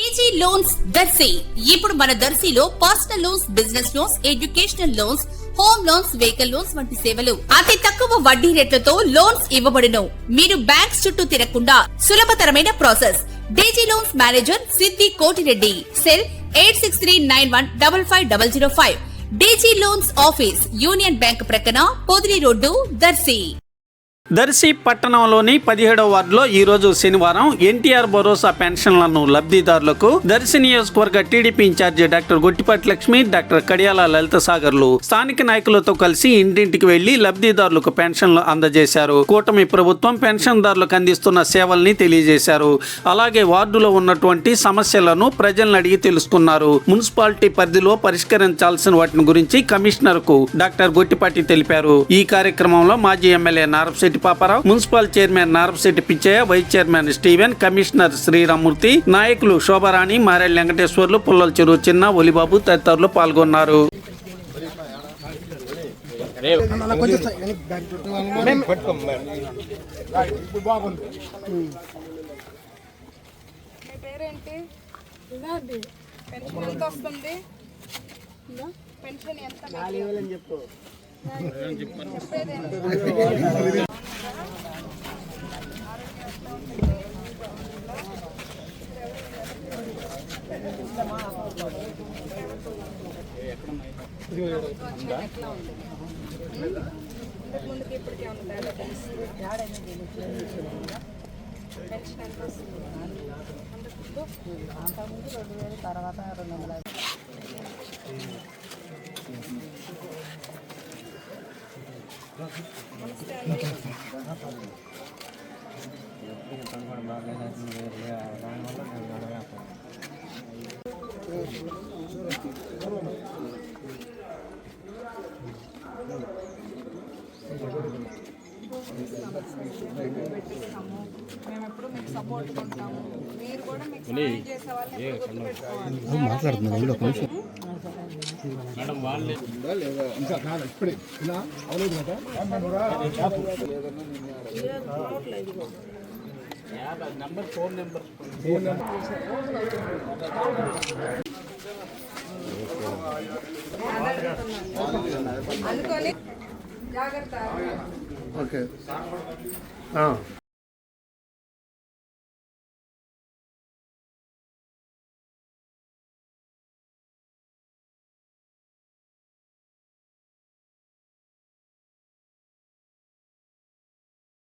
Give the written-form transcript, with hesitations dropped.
TG loans Darsi. ఇప్పుడు మన దర్శిలో personal loans, business loans, educational loans, home loans, vehicle loans వంటి సేవలు అతి తక్కువ వడ్డీ రేట్లతో లోన్స్ ఇవ్వబడును. మీరు బ్యాంక్స్ చుట్టూ తిరగకుండా సులభతరమైన ప్రాసెస్. డీజీ లోన్స్ మేనేజర్ సిద్ధి Koti Reddy. Cell 8639155005. DG loans office union bank ప్రక్కన, పొదిలి రోడ్డు, దర్శి. దర్శి పట్టణంలోని 17వ వార్డులో ఈ రోజు శనివారం ఎన్టీఆర్ భరోసా పెన్షన్లను లబ్ధిదారులకు దర్శి నియోజకవర్గ TDP incharge doctor Gottipati Lakshmi, doctor Kadiyala Lalitha సాగర్లు స్థానిక నాయకులతో కలిసి ఇంటింటికి వెళ్లి లబ్ధిదారులకు పెన్షన్లు అందజేశారు. కూటమి ప్రభుత్వం పెన్షన్దారులకు అందిస్తున్న సేవల్ని తెలియజేశారు. అలాగే వార్డులో ఉన్నటువంటి సమస్యలను ప్రజలను అడిగి తెలుసుకున్నారు. మున్సిపాలిటీ పరిధిలో పరిష్కరించాల్సిన వాటిని గురించి కమిషనర్ కు డాక్టర్ గొట్టిపాటి తెలిపారు. ఈ కార్యక్రమంలో మాజీ MLA Narapasetti Paparao, municipal chairman Narapasetti Pichchaiah, vice chairman Steven, commissioner Sriramamurthy, నాయకులు శోభారాణి, మారెల్లి వెంకటేశ్వర్లు, పుల్లల చెరువు చిన్న, ఒలిబాబు తదితరులు పాల్గొన్నారు. ముందుకి ఇప్పటికే ఉంది పెన్షన్ ఎంత వస్తుంది? అంతకుముందు 2000 తర్వాత 200. నమస్తే అండి. మేము ఎప్పుడు మీకు సపోర్ట్ ఉంటాము. మీరు కూడా మీకు సపోర్ట్ చేసే వాళ్ళని గుర్తుపెట్టుకోవాలి. అందుకని జాగ్రత్త. ఓకే.